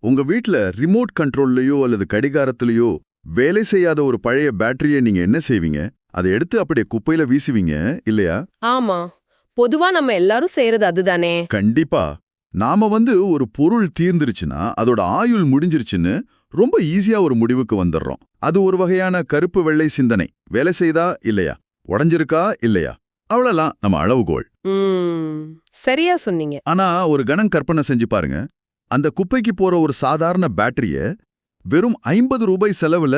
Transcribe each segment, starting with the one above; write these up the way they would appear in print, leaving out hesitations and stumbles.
உங்க வீட்ல ரிமோட் கண்ட்ரோல்லயோ அல்லது கடிகாரத்திலயோ வேலை செய்யாத ஒரு பழைய பேட்டரியை நீங்க என்ன செய்வீங்க? அதை எடுத்து அப்படியே குப்பையில வீசுவீங்க இல்லையா? ஆமா, பொதுவா நம்ம எல்லாரும் செய்யறது அதுதானே. கண்டிப்பா. நாம ஒரு பொருள் தீர்ந்துருச்சுன்னா அதோட ஆயுள் முடிஞ்சிருச்சுன்னு ரொம்ப ஈஸியா ஒரு முடிவுக்கு வந்துடுறோம். அது ஒரு வகையான கருப்பு வெள்ளை சிந்தனை. வேலை செய்தா இல்லையா, உடைஞ்சிருக்கா இல்லையா, அவ்வளவுதான் நம்ம அளவுகோல். சரியா சொன்னீங்க. ஆனா ஒரு கணம் கற்பனை செஞ்சு பாருங்க. அந்த குப்பைக்கு போற ஒரு சாதாரண பேட்டரிய வெறும் 50 ரூபாய் செலவுல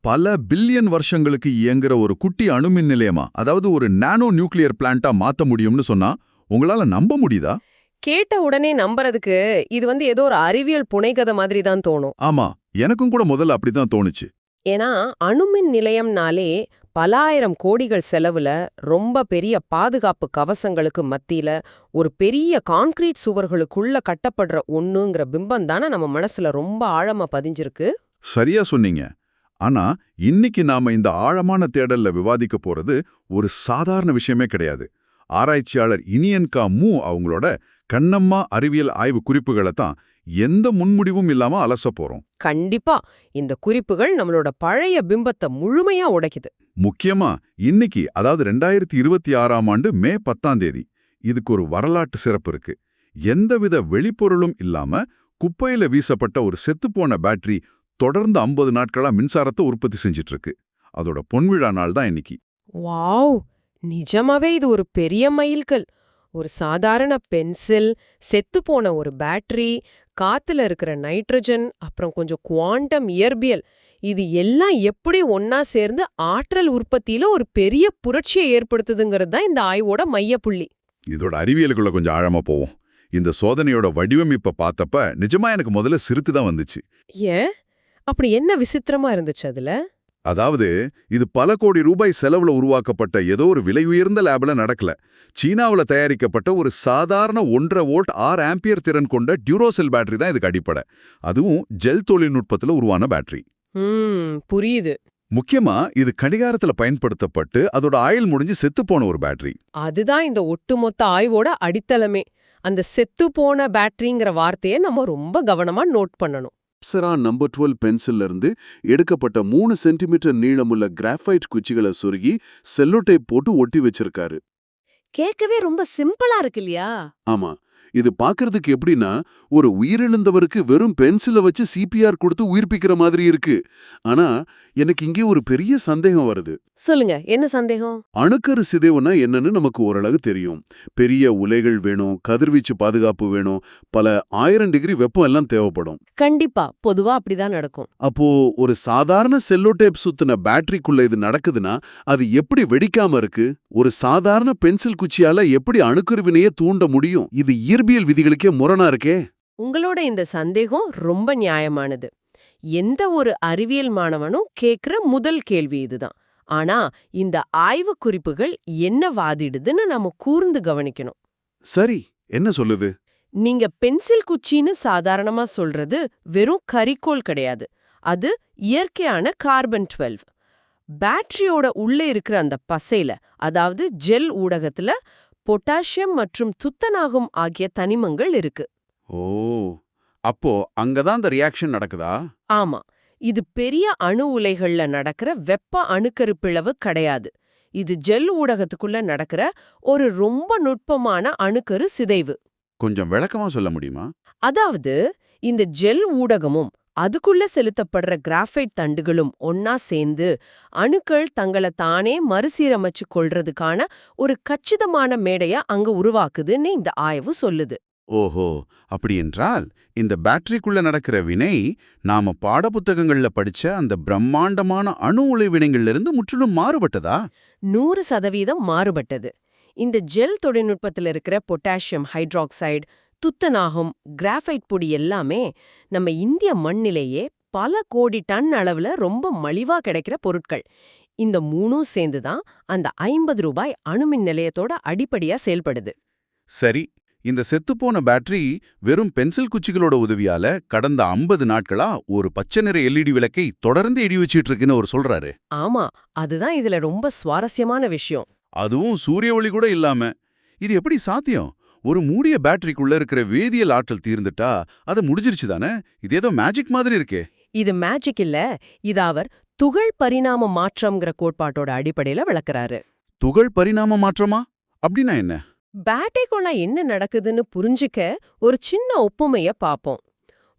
பல பில்லியன் வருஷங்களுக்கு இயங்குற ஒரு குட்டி அணுமின் நிலையமா, அதாவது ஒரு நானோ நியூக்ளியர் பிளான்ட்டா மாத்த முடியும்னு சொன்னா உங்களால நம்ப முடியுதா? கேட்ட உடனே நம்புறதுக்கு இது ஏதோ ஒரு அறிவியல் புனைகதை மாதிரி தான் தோணும். ஆமா, எனக்கும் கூட முதல்ல அப்படிதான் தோணுச்சு. ஏன்னா அணுமின் நிலையம்னாலே பலாயிரம் கோடிகள் செலவுல ரொம்ப பெரிய பாதுகாப்பு கவசங்களுக்கு மத்தியில ஒரு பெரிய கான்கிரீட் சுவர்களுக்குள்ள கட்டப்படுற ஒண்ணுங்கிற பிம்பம் தானே நம்ம மனசுல ரொம்ப ஆழமா பதிஞ்சிருக்கு. சரியா சொன்னீங்க. ஆனா இன்னைக்கு நாம இந்த ஆழமான தேடல்ல விவாதிக்க போறது ஒரு சாதாரண விஷயமே கிடையாது. ஆராய்ச்சியாளர் இனியன் கா மூ அவங்களோட கண்ணம்மா அறிவியல் ஆய்வு குறிப்புகளை தான் எந்த முன்முடிவும் இல்லாம அலச போறோம். கண்டிப்பா இந்த குறிப்புகள் நம்மளோட பழைய பிம்பத்தை முழுமையா உடைக்குது. முக்கியமா இன்னைக்கு, அதாவது 2026ஆம் ஆண்டு மே 10ஆம் தேதி, இதுக்கு ஒரு வரலாற்று சிறப்பு இருக்கு. எந்தவித வெளிப்பொருளும் இல்லாம குப்பையில வீசப்பட்ட ஒரு செத்துப்போன பேட்டரி தொடர்ந்து 50 நாட்களா மின்சாரத்தை உற்பத்தி செஞ்சிட்டு இருக்கு. அதோட பொன்விழா நாள் தான் இன்னைக்கு. வாவ், நிஜமாவே இது ஒரு பெரிய மைல்கல். ஒரு சாதாரண பென்சில், செத்துப்போன ஒரு பேட்டரி, காத்துல இருக்கிற நைட்ரஜன், அப்புறம் கொஞ்சம் குவாண்டம் இயற்பியல், இது எல்லாம் எப்படி ஒன்னா சேர்ந்து ஆற்றல் உற்பத்தியில ஒரு பெரிய புரட்சியை ஏற்படுத்துதுங்கிறது தான் இந்த ஆய்வோட மையப்புள்ளி. இதோட அறிவியலுக்குள்ள கொஞ்சம் ஆழமா போவோம். இந்த சோதனையோட வடிவமைப்பை பார்த்தப்ப நிஜமா எனக்கு முதல்ல சிரித்து தான் வந்துச்சு. ஏன் அப்படி என்ன விசித்திரமா இருந்துச்சு அதுல? அதாவது இது பல கோடி ரூபாய் செலவுல உருவாக்கப்பட்ட ஏதோ ஒரு விலை உயர்ந்த லேப்ல நடக்கல. சீனாவுல தயாரிக்கப்பட்ட ஒரு சாதாரண 1.5 வோல்ட் 6 ஆம்பியர் திறன் கொண்ட டியூரோசெல் பேட்டரி தான் இதுக்கு அடிப்படை. அதுவும் ஜெல் தொழில்நுட்பத்துல உருவான பேட்டரி. புரியுது. முக்கியமா இது கடிகாரத்துல பயன்படுத்தப்பட்டு அதோட ஆயுள் முடிஞ்சு செத்துப்போன ஒரு பேட்டரி. அதுதான் இந்த ஒட்டுமொத்த ஆய்வோட அடித்தளமே. அந்த செத்துப்போன பேட்டரிங்கிற வார்த்தையை நம்ம ரொம்ப கவனமா நோட் பண்ணணும். அப்சரா நம்பர் 12 பென்சில்ல இருந்து எடுக்கப்பட்ட 3 சென்டிமீட்டர் நீளமுள்ள கிராஃபைட் குச்சிகளை சொருகி செல்லோடேப் போட்டு ஒட்டி வச்சிருக்காரு. கேட்கவே ரொம்ப சிம்பிளா இருக்கு இல்லையா? ஆமா, இது பாக்குறதுக்கு எப்படின்னா ஒரு உயிரிழந்தவருக்கு வெறும் பென்சிலை வச்சு சிபிஆர் கொடுத்து உயிர்ப்பிக்கிற மாதிரி இருக்கு. ஆனா எனக்கு இங்கே ஒரு பெரிய சந்தேகம் வருது. சொல்லுங்க, என்ன சந்தேகம்? அணுக்கரு சிதைவுனா என்னன்னு நமக்கு ஓரளவு தெரியும். பெரிய உலைகள் வேணும், கதிர்வீச்சு பாதுகாப்பு வேணும், பல 1000 டிகிரி வெப்பம் எல்லாம் தேவைப்படும். கண்டிப்பா, பொதுவா அப்படிதான் நடக்கும். அப்போ ஒரு சாதாரண செல்லோடேப் சுத்தின பேட்டரிக்குள்ள இது நடக்குதுன்னா அது எப்படி வெடிக்காம இருக்கு? ஒரு சாதாரண பென்சில் குச்சியால எப்படி அணுக்கரு வினையை தூண்ட முடியும்? இது இயற்பியல் விதிகளுக்கே முரணா இருக்கே. உங்களோட இந்த சந்தேகம் ரொம்ப நியாயமானது. எந்த ஒரு அறிவியல் மாணவனும் கேக்குற முதல் கேள்வி இதுதான். ஆனா இந்த ஆய்வு குறிப்புகள் என்ன வாதிடுதுன்னு நாம கூர்ந்து கவனிக்கணும். சரி, என்ன சொல்லுது? நீங்க பென்சில் குச்சின்னு சாதாரணமா சொல்றது வெறும் கரிக்கோல் கிடையாது. அது இயற்கையான கார்பன் 12. பேட்டரியோட உள்ள இருக்கிற அந்த பசையில, அதாவது ஜெல் ஊடகத்துல பொட்டாசியம் மற்றும் துத்தநாகம் ஆகிய தனிமங்கள் இருக்கு. ஓ, அப்போ அங்கதான் அந்த ரியாக்ஷன் நடக்குதா? ஆமா, இது பெரிய அணு உலைகள்ல நடக்கிற வெப்ப அணுக்கரு பிளவு கிடையாது. இது ஜெல் ஊடகத்துக்குள்ள நடக்கிற ஒரு ரொம்ப நுட்பமான அணுக்கரு சிதைவு. கொஞ்சம் விளக்கமா சொல்ல முடியுமா? அதாவது இந்த ஜெல் ஊடகமும் அதுக்குள்ள செலுத்தப்படுற கிராஃபைட் தண்டுகளும் ஒன்னா சேர்ந்து அணுக்கள் தங்களை தானே மறுசீரமைச்சு கொள்றதுக்கான ஒரு கச்சிதமான மேடைய அங்க உருவாக்குதுன்னு இந்த ஆய்வு சொல்லுது. ஓஹோ, அப்படி என்றால் இந்த பேட்டரிக்குள்ள நடக்கிற வினை நாம பாடப்புத்தகங்கள்ல படிச்ச அந்த பிரம்மாண்டமான அணு உலை வினைகள்ல இருந்து முற்றிலும் மாறுபட்டதா? 100% மாறுபட்டது. இந்த ஜெல் தொழில்நுட்பத்தில் இருக்கிற பொட்டாசியம் ஹைட்ராக்சைடு, துத்தநாகம், கிராஃபைட் பொடி எல்லாமே நம்ம இந்திய மண்ணிலேயே பல கோடி டன் அளவுல ரொம்ப மலிவா கிடைக்கிற பொருட்கள். இந்த மூணும் சேர்ந்துதான் அந்த 50 ரூபாய் அணுமின் நிலையத்தோட அடிப்படையா செயல்படுது. சரி, இந்த செத்துப்போன பேட்டரி வெறும் பென்சில் குச்சிகளோட உதவியால கடந்த 50 நாட்களா ஒரு பச்சை நிற எல்இடி விளக்கை தொடர்ந்து எரி வச்சிட்டு இருக்குன்னு அவர் சொல்றாரு. ஆமா, அதுதான் இதுல ரொம்ப சுவாரஸ்யமான விஷயம். அதுவும் சூரிய ஒளி கூட இல்லாம. இது எப்படி சாத்தியம்? ஒரு மூடிய பேட்டரிக்குள்ள இருக்கிற வேதியியல் ஆற்றல் தீர்ந்துட்டா அது முடிஞ்சிருச்சு தானே? இது ஏதோ மேஜிக் மாதிரி இருக்கே. இது மேஜிக் இல்ல, இது அவர் துகள் பரிணாம மாற்றம்ங்கிற கோட்பாட்டோட அடிப்படையில விளக்குறாரு. துகள் பரிணாம மாற்றமா? அப்படின்னா என்ன? பேட்டரிக்குள்ள என்ன நடக்குதுன்னு புரிஞ்சுக்க ஒரு சின்ன ஒப்புமைய பாப்போம்.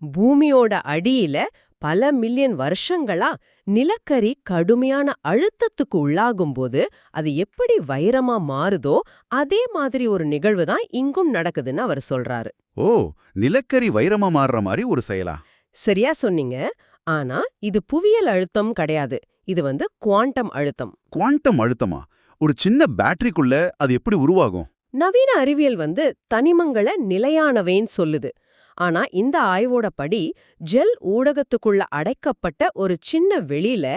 பூமியோட அடியில பல மில்லியன் வருஷங்களா நிலக்கரி கடுமையான அழுத்தத்துக்கு உள்ளாகும்போது அது எப்படி வைரமா மாறுதோ அதே மாதிரி ஒரு நிகழ்வு தான் இங்கும் நடக்குதுன்னு அவர் சொல்றாரு. ஓ, நிலக்கரி வைரமா மாறுற மாதிரி ஒரு செயலா? சரியா சொன்னீங்க. ஆனா இது புவியியல் அழுத்தம் கிடையாது. இது குவாண்டம் அழுத்தம். குவாண்டம் அழுத்தமா? ஒரு சின்ன பேட்டரிக்குள்ள அது எப்படி உருவாகும்? நவீன அறிவியல் தனிமங்களை நிலையானவைன்னு சொல்லுது. ஆனா இந்த ஆய்வோட படி ஜெல் ஊடகத்துக்குள்ள அடைக்கப்பட்ட ஒரு சின்ன வெளியில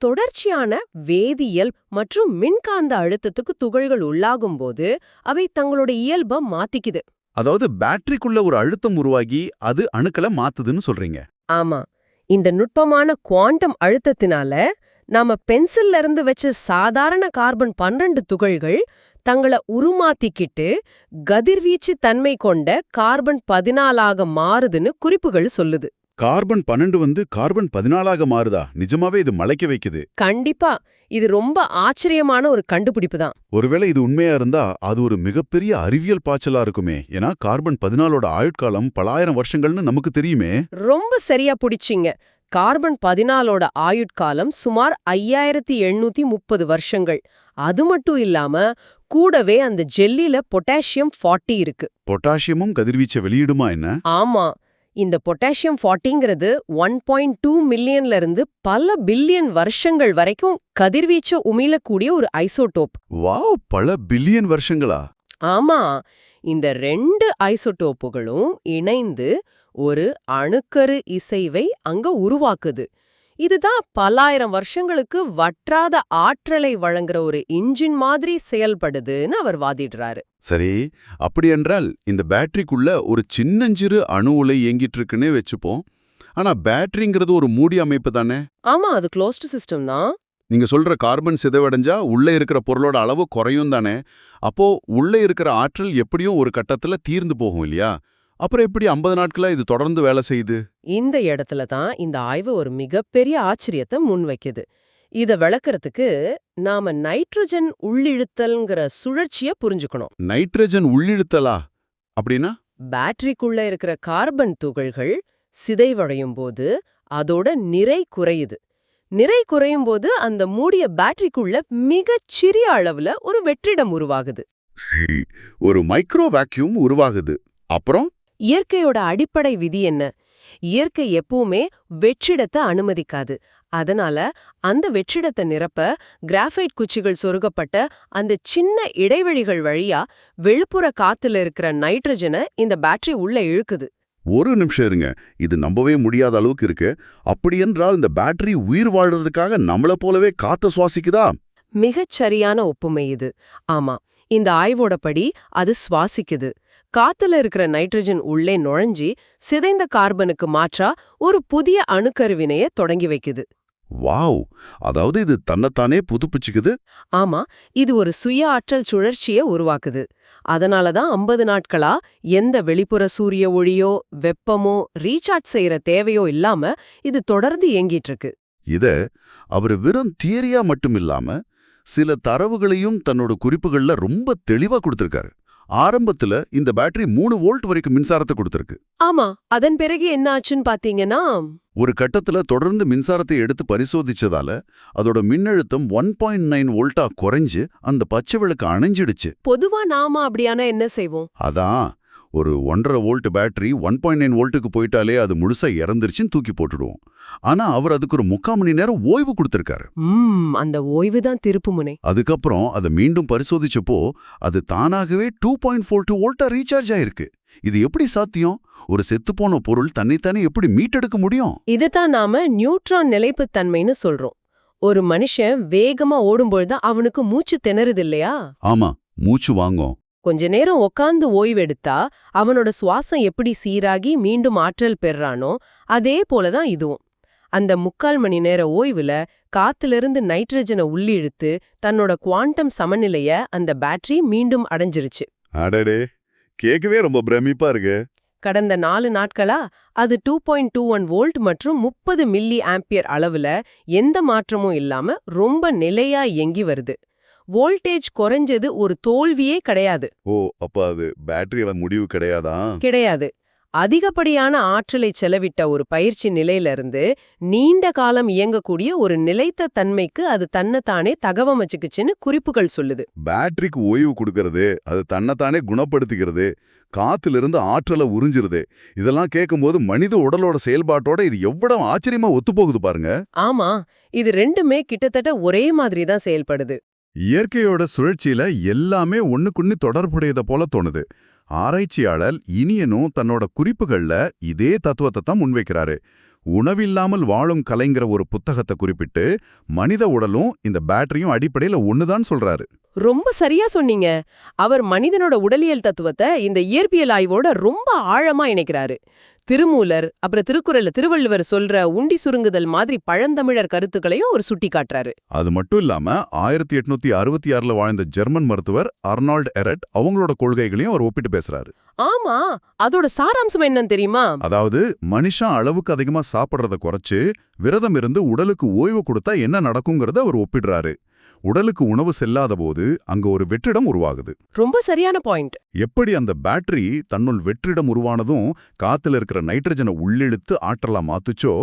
தொடர்ச்சியான வேதியியல் மற்றும் மின்காந்த அழுத்தத்துக்கு துகள்கள் உள்ளாகும்போது அவை தங்களோட இயல்பை மாத்திக்குது. அதாவது பேட்டரிக்குள்ள ஒரு அழுத்தம் உருவாகி அது அணுக்களை மாத்துதுன்னு சொல்றீங்க? ஆமா, இந்த நுட்பமான குவாண்டம் அழுத்தத்தினால நாம பென்சில்ல இருந்து வச்ச சாதாரண கார்பன் 12 துகள்கள் தங்கள உருமாத்திக்கிட்டு கதிர்வீச்சு தன்மை கொண்ட கார்பன் 14ஆக மாறுதுன்னு குறிப்புகள் சொல்லுது. கார்பன் 12 கார்பன் 14ஆக மாறுதா? நிஜமாவே இது மலைக்க வைக்குது. கண்டிப்பா, இது ரொம்ப ஆச்சரியமான ஒரு கண்டுபிடிப்பு தான். ஒருவேளை இது உண்மையா இருந்தா அது ஒரு மிகப்பெரிய அறிவியல் பாய்ச்சலா இருக்குமே. ஏன்னா கார்பன் 14ஓட ஆயுட்காலம் பல ஆயிரம் வருஷங்கள்னு நமக்கு தெரியுமே. ரொம்ப சரியா பிடிச்சிங்க. கார்பன் 14ஓட ஆயுட்காலம் சுமார் 5730 வருஷங்கள். அது மட்டும் இல்லாம கூடவே அந்த ஜெல்லில பொட்டாசியம் 40 இருக்கு. பொட்டாசியமும் கதிர்வீச்சை வெளியிடுமா என்ன? ஆமா, இந்த பொட்டாசியம் 40ங்கிறது 1.2 மில்லியன்ல இருந்து பல பில்லியன் வருஷங்கள் வரைக்கும் கதிர்வீச்ச உமிழக்கூடிய ஒரு ஐசோடோப். வாவ், பல பில்லியன் வருஷங்களா? ஆமா, இந்த 2 ஐசோடோப்புகளும் இணைந்து ஒரு அணுக்கரு இசைவை அங்க உருவாக்குது. இதுதான் பல்லாயிரம் வருஷங்களுக்கு வற்றாத ஆற்றலை வழங்குற ஒரு இன்ஜின் மாதிரி செயல்படுதுன்னு அவர் வாதிடுறாரு. சரி, அப்படியென்றால் இந்த பேட்டரிக்குள்ள ஒரு சின்னஞ்சிறு அணு உலை இயங்கிட்டு இருக்குன்னே வச்சுப்போம். ஆனா பேட்டரிங்கிறது ஒரு மூடி அமைப்பு தானே? ஆமா, அது க்ளோஸ்டு சிஸ்டம் தான். நீங்க சொல்ற கார்பன் சிதைவடைஞ்சா உள்ள இருக்கிற பொருளோட அளவு குறையும் தானே? அப்போ உள்ள இருக்கிற ஆற்றல் எப்படியும் ஒரு கட்டத்துல தீர்ந்து போகும் இல்லையா? அப்புறம் எப்படி 50 நாட்களா இது தொடர்ந்து வேலை செய்யுது? இந்த இடத்துல தான் இந்த ஆய்வு ஒரு மிகப்பெரிய ஆச்சரியத்தை முன்வைக்குது. இத விளக்கறதுக்கு நாம நைட்ரஜன் உள்ளிழுத்தல்ங்கிற சுழற்சிய புரிஞ்சுக்கணும். நைட்ரஜன் உள்ளிழுத்தலா? அப்படின்னா? பேட்டரிக்குள்ள இருக்கிற கார்பன் துகள்கள் சிதைவடையும் போது அதோட நிறை குறையுது. நிறை குறையும் போது அந்த மூடிய பேட்டரிக்குள்ள மிகச் சிறிய அளவுல ஒரு வெற்றிடம் உருவாகுது. சரி, ஒரு மைக்ரோ வேக்யூம் உருவாகுது. அப்புறம் இயற்கையோட அடிப்படை விதி என்ன? இயற்கை எப்பவுமே வெற்றிடத்தை அனுமதிக்காது. அதனால அந்த வெற்றிடத்தை நிரப்ப கிராஃபைட் குச்சிகள் சொருகப்பட்ட அந்த சின்ன இடைவெளிகள் வழியா வெளிப்புற காத்துல இருக்கிற நைட்ரஜனை இந்த பேட்டரி உள்ள இழுக்குது. ஒரு நிமிஷம் இருங்க, இது நம்பவே முடியாத அளவுக்கு இருக்கு. அப்படியென்றால் இந்த பேட்டரி உயிர் வாழ்றதுக்காக நம்மள போலவே காத்த சுவாசிக்குதா? மிகச் சரியான ஒப்புமை இது. ஆமா, இந்த ஆய்வோட படி அது சுவாசிக்குது. காத்துல இருக்கிற நைட்ரஜன் உள்ளே நுழைஞ்சி சிதைந்த கார்பனுக்கு மாற்றா ஒரு புதிய அணுக்கருவினைய தொடங்கி வைக்குது. வாவ், அதாவது இது தன்னைத்தானே புதுப்பிச்சுக்குது. ஆமா, இது ஒரு சுய ஆற்றல் சுழற்சியை உருவாக்குது. அதனாலதான் 50 நாட்களா எந்த வெளிப்புற சூரிய ஒளியோ வெப்பமோ ரீசார்ஜ் செய்யற தேவையோ இல்லாம இது தொடர்ந்து இயங்கிட்டு இருக்கு. இத அவர் வெறும் தியரியா மட்டும் இல்லாம சில தரவுகளையும் தன்னோட குறிப்புகள்ல ரொம்ப தெளிவா கொடுத்திருக்காரு. ஆரம்பத்துல இந்த பேட்டரி 3 வோல்ட் வரைக்கும் மின்சாரத்தை கொடுத்திருக்கு. ஆமா, அதன் பிறகு என்ன ஆச்சுன்னு பாத்தீங்கன்னா, ஒரு கட்டத்துல தொடர்ந்து மின்சாரத்தை எடுத்து பரிசோதிச்சதால அதோட மின்னழுத்தம் 1.9 வோல்ட்டா குறைஞ்சு அந்த பச்சை விளக்கு அணைஞ்சிடுச்சு. பொதுவா நாம அப்படியானா என்ன செய்வோம்? அதான், ஒரு 1.5 வோல்ட் பேட்டரி 1.9 வோல்ட்டுக்கு போயிட்டாலே அது முழுசா இறந்துருச்சுன்னு தூக்கி போட்டுடுவோம். ஆனா அவர் அதுக்கு ஒரு 3/4 மணி நேரம் ஓய்வு கொடுத்திருக்காரு. அந்த ஓய்வு தான் திருப்புமுனை. அதுக்கப்புறம் அதை மீண்டும் பரிசோதிச்சப்போ அது தானாகவே 2.42 வோல்ட்டா ரீசார்ஜ் ஆயிருக்கு. இது எப்படி சாத்தியம்? ஒரு செத்துப்போன பொருள் தன்னைத்தானே எப்படி மீட்டெடுக்க முடியும்? இதுதான் நாம நியூட்ரான் நிலைப்புத்தன்மைன்னு சொல்றோம். ஒரு மனுஷன் வேகமா ஓடும்பொழுது அவனுக்கு மூச்சு திணறுது இல்லையா? ஆமா, மூச்சு வாங்கும். கொஞ்ச நேரம் உக்காந்து ஓய்வெடுத்தா அவனோட சுவாசம் எப்படி சீராகி மீண்டும் ஆற்றல் பெறானோ அதே போலதான் இதுவும். அந்த 3/4 மணி நேர ஓய்வுல காத்திலிருந்து நைட்ரஜனை உள்ளிழுத்து தன்னோட குவாண்டம் சமநிலைய அந்த பேட்டரி மீண்டும் அடைஞ்சிருச்சு. அடடே, கேட்கவே ரொம்ப பிரமிப்பா இருக்கு. கடந்த 4 நாட்களா அது 2.21 வோல்ட் மற்றும் 30 மில்லி ஆம்பியர் அளவுல எந்த மாற்றமும் இல்லாம ரொம்ப நிலையா இயங்கி வருது. வோல்டேஜ் குறைஞ்சது ஒரு தோல்வியே கிடையாது. ஓ, அப்ப அது பேட்டரியில முடிவு கிடையாதா? கிடையாது. அதிகப்படியான ஆற்றலை செலவிட்ட ஒரு பயிற்சி நிலையிலிருந்து நீண்ட காலம் இயங்கக்கூடிய ஒரு நிலைத்த தன்மைக்கு அது தன்னைத்தானே தகவமைச்சுக்குச்சுன்னு குறிப்புகள் சொல்லுது. பேட்டரிக்கு ஓய்வு கொடுக்கறது, அது தன்னைத்தானே குணப்படுத்திக்கிறது, காத்திலிருந்து ஆற்றலை உறிஞ்சிருது. இதெல்லாம் கேட்கும்போது மனித உடலோட செயல்பாட்டோட இது எவ்வளவு ஆச்சரியமா ஒத்துப்போகுது பாருங்க. ஆமா, இது ரெண்டுமே கிட்டத்தட்ட ஒரே மாதிரி தான் செயல்படுது. இயற்கையோட சுழற்சியில எல்லாமே ஒண்ணுக்குன்னு தொடர்புடையத போல தோணுது. ஆராய்ச்சியாளர் இனியனும் தன்னோட குறிப்புகள்ல இதே தத்துவத்தை தான் முன்வைக்கிறாரு. உணவில்லாமல் வாழும் கலைங்கிற ஒரு புத்தகத்தை குறிப்பிட்டு மனித உடலும் இந்த பேட்டரியும் அடிப்படையில ஒண்ணுதான் சொல்றாரு. ரொம்ப சரியா சொன்னீங்க. அவர் மனிதனோட உடலியல் தத்துவத்தை இந்த இயற்பியல் ஆய்வோட ரொம்ப ஆழமா இணைக்கிறாரு. திருமூலர் அப்புறம் திருக்குறள்ல திருவள்ளுவர் சொல்ற உண்டி சுருங்குதல் மாதிரி பழந்தமிழர் கருத்துக்களையும் அவர் சுட்டி காட்டுறாரு. அது மட்டும் இல்லாம 1866ல வாழ்ந்த ஜெர்மன் மருத்துவர் அர்னால்ட் எரட் அவங்களோட கொள்கைகளையும் அவர் ஒப்பிட்டு பேசுறாரு. ஆமா, அதோட சாராம்சம் என்னன்னு தெரியுமா? அதாவது மனுஷன் அளவுக்கு அதிகமா சாப்பிடுறத குறைச்சு விரதம் இருந்து உடலுக்கு ஓய்வு கொடுத்தா என்ன நடக்குங்கிறத அவர் ஒப்பிடுறாரு. உடலுக்கு உணவு செல்லாத போது அங்க ஒரு வெற்றிடம் உருவாகுது. ரொம்ப சரியான பாயிண்ட். எப்படி அந்த பேட்டரி தன்னுள் வெற்றிடம் உருவானதும் காத்துல இருக்கிற நைட்ரஜனை உள்ளிழுத்து ஆற்றலா மாத்துச்சோ,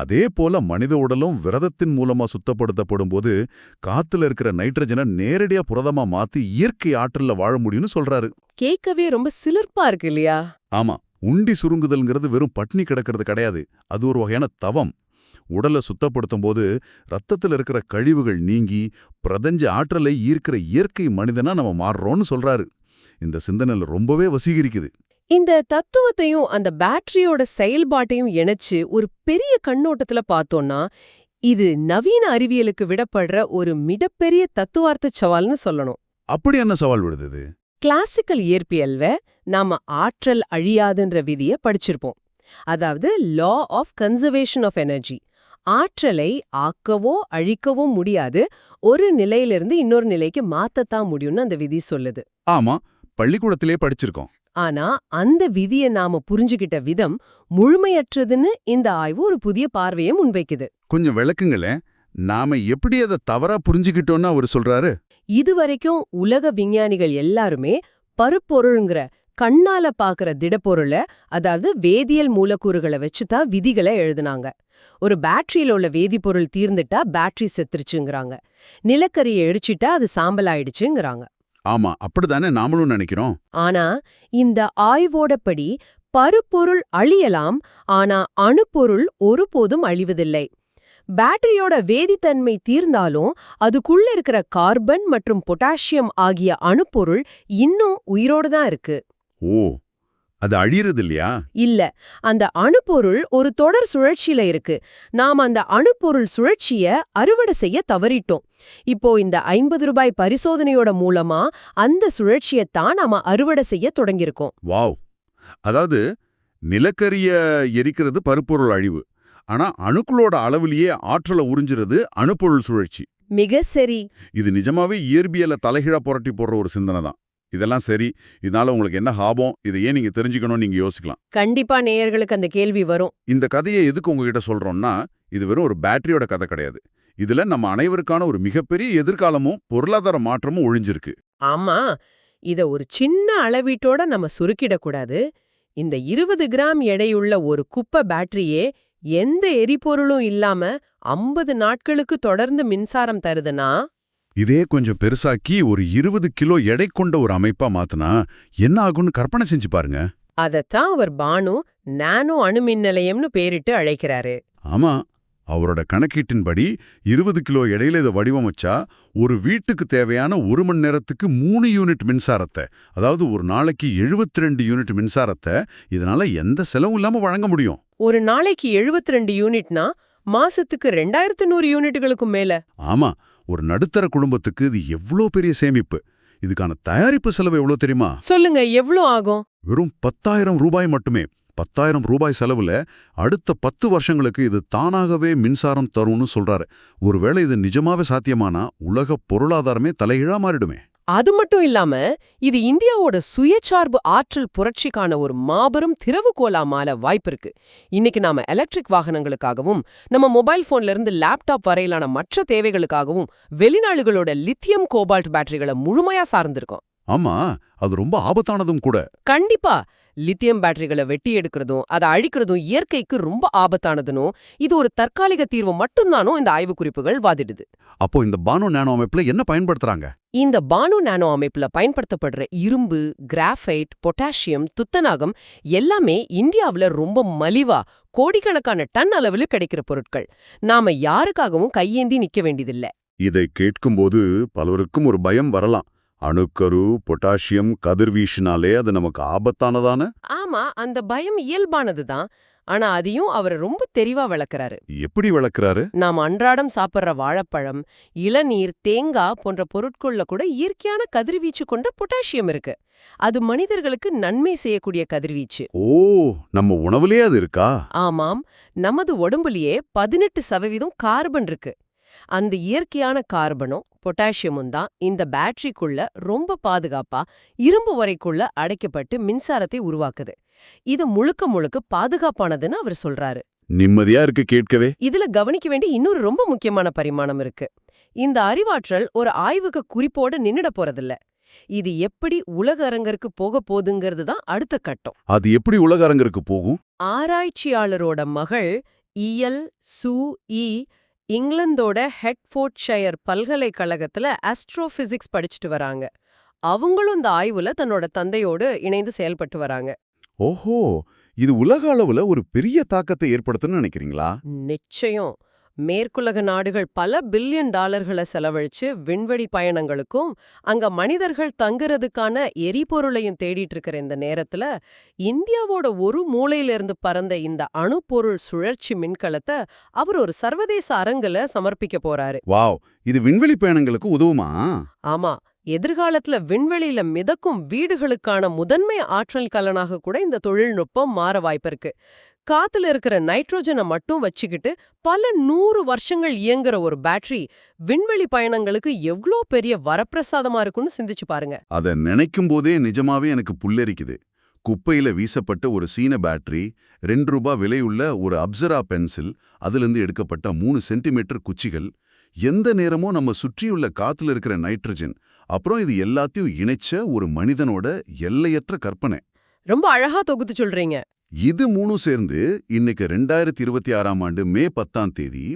அதே போல மனித உடலும் விரதத்தின் மூலமா சுத்தப்படுத்தப்படும் போது காத்துல இருக்கிற நைட்ரஜனை நேரடியா புரதமா மாத்தி இயற்கை ஆற்றல்ல வாழ முடியும்னு சொல்றாரு. கேட்கவே ரொம்ப சிலிர்ப்பா இருக்கு இல்லையா? ஆமா, உண்டி சுருங்குதல்ங்கிறது வெறும் பட்னி கிடக்கிறது கிடையாது. அது ஒரு வகையான தவம். உடலை சுத்தப்படுத்தும் போது ரத்தத்தில் இருக்கிற கழிவுகள் நீங்கி பிரதஞ்ச ஆற்றலை ஈர்க்கிற இயற்கை மனிதனா நம்ம மாறுறோம்னு சொல்றாரு. இந்த சிந்தனையில ரொம்பவே வசீகரிக்குது. இந்த தத்துவத்தையும் அந்த பேட்டரியோட செயல்பாட்டையும் இணைச்சு ஒரு பெரிய கண்ணோட்டத்துல பார்த்தோம்னா, இது நவீன அறிவியலுக்கு விடப்படுற ஒரு மிகப்பெரிய தத்துவார்த்த சவால்னு சொல்லணும். அப்படி என்ன சவால் விடுது? கிளாசிக்கல் இயற்பியல்வ நாம ஆற்றல் அழியாதுன்ற விதியை படிச்சிருப்போம். அதாவது law of conservation of energy. ஆற்றலை ஆக்கவோ அழிக்கவோ முடியாது, ஒரு நிலையிலிருந்து இன்னொரு நிலைக்கு மாத்தத்தான் முடியும்னு அந்த விதி சொல்லுது. ஆமா, பள்ளிக்கூடத்திலே படிச்சிருக்கோம். ஆனா அந்த விதியை நாம புரிஞ்சுகிட்ட விதம் முழுமையற்றதுன்னு இந்த ஆய்வு ஒரு புதிய பார்வையை முன்வைக்குது. கொஞ்சம் விளக்குங்களேன். நாம எப்படி அதை தவறா புரிஞ்சுக்கிட்டோம்னு அவர் சொல்றாரு? இதுவரைக்கும் உலக விஞ்ஞானிகள் எல்லாருமே பருப்பொருள்ங்கிற கண்ணால பாக்குற திடப்பொருளை, அதாவது வேதியியல் மூலக்கூறுகளை வச்சுதான் விதிகளை எழுதுனாங்க. ஒரு பேட்டரியில உள்ள வேதிப்பொருள் தீர்ந்துட்டா பேட்டரி செத்துருச்சுங்கிறாங்க. நிலக்கரியை எரிச்சிட்டா அது சாம்பல் ஆயிடுச்சுங்கிறாங்க. ஆமா, அப்படிதானே நாமளும் நினைக்கிறோம். ஆனா இந்த ஆய்வோடப்படி பருப்பொருள் அழியலாம், ஆனா அணுப்பொருள் ஒருபோதும் அழிவதில்லை. பேட்டரியோட வேதித்தன்மை தீர்ந்தாலும் அதுக்குள்ள இருக்கிற கார்பன் மற்றும் பொட்டாசியம் ஆகிய அணுப்பொருள் இன்னும் உயிரோடு தான் இருக்கு. ஓ, அது அழியறது இல்லையா? இல்ல, அந்த அணுப்பொருள் ஒரு தொடர் சுழற்சியில இருக்கு. நாம் அந்த அணுப்பொருள் சுழற்சிய அறுவடை செய்ய தவறிட்டோம். இப்போ இந்த 50 ரூபாய் பரிசோதனையோட மூலமா அந்த சுழற்சியத்தான் நாம அறுவடை செய்ய தொடங்கியிருக்கோம். வாவ்! அதாவது நிலக்கரிய எரிக்கிறது பருப்பொருள் அழிவு, ஆனா அணுக்களோட அளவிலேயே ஆற்றலை உறிஞ்சிறது அணுப்பொருள் சுழற்சி. மிக சரி. இது நிஜமாவே இயற்பியலை தலைகீழா புரட்டி போடுற ஒரு சிந்தனை தான். இதெல்லாம் சரி, இதனால உங்களுக்கு என்ன லாபம், இதை ஏன் நீங்க தெரிஞ்சுக்கணும்னு நீங்க யோசிக்கலாம். கண்டிப்பா நேயர்களுக்கு அந்த கேள்வி வரும். இந்த கதையை எதுக்கு உங்ககிட்ட சொல்றோம்னா, இது வெறும் ஒரு பேட்டரியோட கதை கிடையாது. இதுல நம்ம அனைவருக்கான ஒரு மிகப்பெரிய எதிர்காலமும் பொருளாதார மாற்றமும் ஒழிஞ்சிருக்கு. ஆமா, இத ஒரு சின்ன அளவீட்டோட நம்ம சுருக்கிடக்கூடாது. இந்த 20 கிராம் எடையுள்ள ஒரு குப்பை பேட்டரியே எந்த எரிபொருளும் இல்லாம 50 நாட்களுக்கு தொடர்ந்து மின்சாரம் தருதுன்னா, இதே கொஞ்சம் பெருசாக்கி ஒரு 20 கிலோ எடை கொண்ட ஒரு அமைப்பா மாத்துனா என்ன ஆகும்னு கற்பனை செஞ்சு பாருங்க. அதத்தான் அவர் பானு நானோ அணுமின் நிலையம்னு பேரிட்டு அழைக்கிறாரு. ஆமா, அவரோட கணக்கீட்டின்படி 20 கிலோ எடையில இதை வடிவமைச்சா ஒரு வீட்டுக்கு தேவையான 1 மணி நேரத்துக்கு 3 யூனிட் மின்சாரத்தை, அதாவது ஒரு நாளைக்கு 72 யூனிட் மின்சாரத்தை இதனால எந்த செலவும் இல்லாம வழங்க முடியும். ஒரு நாளைக்கு 72 யூனிட்னா மாசத்துக்கு 2100 யூனிட்டுகளுக்கும் மேல. ஆமா, ஒரு நடுத்தர குடும்பத்துக்கு இது எவ்வளோ பெரிய சேமிப்பு. இதுக்கான தயாரிப்பு செலவு எவ்வளோ தெரியுமா? சொல்லுங்க, எவ்வளோ ஆகும்? வெறும் 10,000 ரூபாய் மட்டுமே. 10,000 ரூபாய் செலவுல அடுத்த 10 வருஷங்களுக்கு இது தானாகவே மின்சாரம் தரும்னு சொல்றாரு. ஒருவேளை இது நிஜமாவே சாத்தியமானா உலக பொருளாதாரமே தலைகீழா மாறிடுமே. அது மட்டும் இல்லாம இது இந்தியாவோட சுயசார்பு ஆற்றல் புரட்சிக்கான ஒரு மாபெரும் திறவுகோலா மாற வாய்ப்பிருக்கு. இன்னைக்கு நாம எலக்ட்ரிக் வாகனங்களுக்காகவும் நம்ம மொபைல் போன்ல இருந்து லேப்டாப் வரையிலான மற்ற தேவைகளுக்காகவும் வெளிநாடுகளோட லித்தியம் கோபால்ட் பேட்டரிகளை முழுமையா சார்ந்திருக்கோம். ஆமா, அது ரொம்ப ஆபத்தானதும் கூட. கண்டிப்பா லித்தியம் பேட்டரிகளை வெட்டி எடுக்கிறதும் அதை அழிக்கிறதும் இயற்கைக்கு ரொம்ப ஆபத்தானதுனும் இது ஒரு தற்காலிக தீர்வு மட்டும்தானும் இந்த ஆய்வு குறிப்புகள் வாதிடுது. அப்போ இந்த பானோ நானோ அமைப்புல என்ன பயன்படுத்துறாங்க? இந்த பானோ நானோ அமைப்புல பயன்படுத்தப்படுற இரும்பு, கிராஃபைட், பொட்டாசியம், துத்தநாகம் எல்லாமே இந்தியாவுல ரொம்ப மலிவா கோடிக்கணக்கான டன் அளவில் கிடைக்கிற பொருட்கள். நாம யாருக்காகவும் கையேந்தி நிக்க வேண்டியதில்ல. இதை கேட்கும்போது பலருக்கும் ஒரு பயம் வரலாம். அணுக்கரு, பொட்டாசியம், கதிர்வீசினாலே அது நமக்கு ஆபத்தானதான? ஆமா, அந்த பயம் இயல்பானதுதான். ஆனா அதையும் அவர் ரொம்ப தெளிவா விளக்குறாரு. எப்படி விளக்குறாரு? நாம் அன்றாடம் சாப்பிட்ற வாழைப்பழம், இளநீர், தேங்காய் போன்ற பொருட்கள்ல கூட இயற்கையான கதிர்வீச்சு கொண்ட பொட்டாசியம் இருக்கு. அது மனிதர்களுக்கு நன்மை செய்யக்கூடிய கதிர்வீச்சு. ஓ, நம்ம உணவுலயே அது இருக்கா? ஆமாம், நமது உடம்புலயே 18% கார்பன் இருக்கு. அந்த இயற்கையான கார்பனும் பொட்டாசியமும் தான் இந்த பேட்டரிக்குள்ள ரொம்ப பாதுகாப்பா இரும்பு வரைக்குள்ள அடைக்கப்பட்டு மின்சாரத்தை உருவாக்குது. இது முழுக்க முழுக்க பாதுகாப்பானதுன்னு அவர் சொல்றாரு. நிம்மதியா இருக்கு கேட்கவே. இதுல கவனிக்க வேண்டிய இன்னொரு ரொம்ப முக்கியமான பரிமாணம் இருக்கு. இந்த அறிவாற்றல் ஒரு ஆய்வுக்கு குறிப்போட நின்னுட போறதில்ல. இது எப்படி உலக அரங்கிற்கு போக போகுதுங்கிறது தான் அடுத்த கட்டம். அது எப்படி உலக அரங்கிற்கு போகும்? ஆராய்ச்சியாளரோட மகள் இஎல் சூ இ இங்கிலாந்தோட ஹெட்ஃபோர்ட்ஷயர் பல்கலைக்கழகத்துல ஆஸ்ட்ரோபிசிக்ஸ் படிச்சுட்டு வராங்க. அவங்களும் இந்த ஆய்வுல தன்னோட தந்தையோடு இணைந்து செயல்பட்டு வராங்க. ஓஹோ, இது உலக அளவுல ஒரு பெரிய தாக்கத்தை ஏற்படுத்தும்னு நினைக்கிறீங்களா? நிச்சயம். மேற்குலக நாடுகள் பல பில்லியன் டாலர்களை செலவழிச்சு விண்வெளி பயணங்களுக்கும் அங்க மனிதர்கள் தங்குறதுக்கான எரிபொருளையும் தேடிட்டு இருக்கிற இந்த நேரத்துல இந்தியாவோட ஒரு மூலையிலிருந்து பறந்த இந்த அணுப்பொருள் சுழற்சி மின்கலத்தை அவர் ஒரு சர்வதேச அரங்குல சமர்ப்பிக்க போறாரு. வாவ், இது விண்வெளி பயணங்களுக்கு உதவுமா? ஆமா, எதிர்காலத்துல விண்வெளியில மிதக்கும் வீடுகளுக்கான முதன்மை ஆற்றல் கலனாக கூட இந்த தொழில்நுட்பம் மாற வாய்ப்பிருக்கு. காத்துல இருக்கிற நைட்ரோஜனை மட்டும் வச்சுக்கிட்டு பல 100 வருஷங்கள் இயங்குற ஒரு பேட்டரி விண்வெளி பயணங்களுக்கு எவ்ளோ பெரிய வரப்பிரசாதமா இருக்குன்னு சிந்திச்சு பாருங்க. அத நினைக்கும் போதே நிஜமாவே எனக்கு புல்லரிக்குது. குப்பையில வீசப்பட்ட ஒரு சீன பேட்டரி, ₹2 விலையுள்ள ஒரு அப்சரா பென்சில், அதிலிருந்து எடுக்கப்பட்ட 3 சென்டிமீட்டர் குச்சிகள், எந்த நேரமும் நம்ம சுற்றியுள்ள காத்துல இருக்கிற நைட்ரஜன், அப்புறம் இது எல்லாத்தையும் இணைச்ச ஒரு மனிதனோட எல்லையற்ற கற்பனை. ரொம்ப அழகா தொகுத்து சொல்றீங்க. இது 3 சேர்ந்து இன்னைக்கு 2026ஆம் ஆண்டு மே 10ஆம் தேதி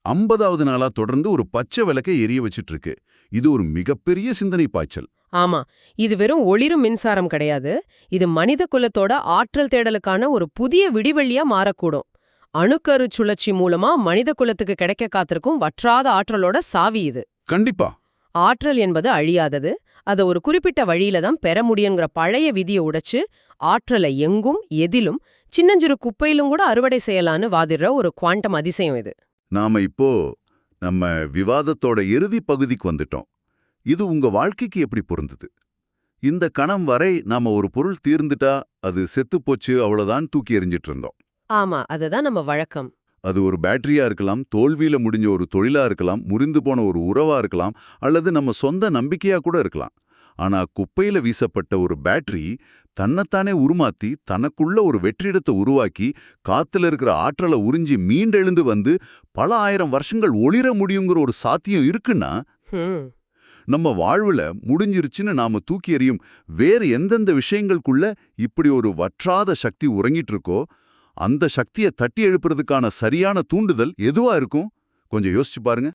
50வது நாளா தொடர்ந்து ஒரு பச்சை விளக்கை எரிய வச்சிட்டு இருக்கு. இது ஒரு மிகப்பெரிய சிந்தனை பாய்ச்சல். ஆமா, இது வெறும் ஒளிரும் மின்சாரம் கிடையாது. இது மனித குலத்தோட ஆற்றல் தேடலுக்கான ஒரு புதிய விடிவெள்ளியா மாறக்கூடும். அணுக்கரு சுழற்சி மூலமா மனித குலத்துக்கு கிடைக்க காத்திருக்கும் வற்றாத ஆற்றலோட சாவி இது. கண்டிப்பா. ஆற்றல் என்பது அழியாதது. அதை ஒரு குறிப்பிட்ட வழியில தான் பெற முடியுங்கிற பழைய விதியை உடைச்சு ஆற்றலை எங்கும் எதிலும் சின்னஞ்சிறு குப்பையிலும் கூட அறுவடை செய்யலான்னு வாதிடுற ஒரு குவாண்டம் அதிசயம் இது. நாம இப்போ நம்ம விவாதத்தோட இறுதி பகுதிக்கு வந்துட்டோம். இது உங்க வாழ்க்கைக்கு எப்படி பொருந்தது? இந்த கணம் வரை நாம ஒரு பொருள் தீர்ந்துட்டா அது செத்துப்போச்சு அவ்வளவுதான் தூக்கி எறிஞ்சிட்டு இருந்தோம். ஆமா, அதுதான் நம்ம வழக்கம். அது ஒரு பேட்டரியா இருக்கலாம், தோல்வியில முடிஞ்ச ஒரு தொழிலா இருக்கலாம், முறிந்து போன ஒரு உறவா இருக்கலாம், அல்லது நம்ம சொந்த நம்பிக்கையா கூட இருக்கலாம். ஆனா குப்பையில வீசப்பட்ட ஒரு பேட்டரி தன்னைத்தானே உருமாத்தி தனக்குள்ள ஒரு வெற்றிடத்தை உருவாக்கி காத்துல இருக்கிற ஆற்றலை உறிஞ்சி மீண்டெழுந்து வந்து பல ஆயிரம் வருஷங்கள் ஒளிர முடியுங்கிற ஒரு சாத்தியம் இருக்குன்னா, நம்ம வாழ்வுல முடிஞ்சிருச்சுன்னு நாம தூக்கி எறியும் வேறு எந்தெந்த விஷயங்களுக்குள்ள இப்படி ஒரு வற்றாத சக்தி உறங்கிட்டு இருக்கோ, அந்த சக்தியை தட்டி எழுப்புறதுக்கான சரியான தூண்டுதல் எதுவா இருக்கும்? கொஞ்சம் யோசிச்சு பாருங்க.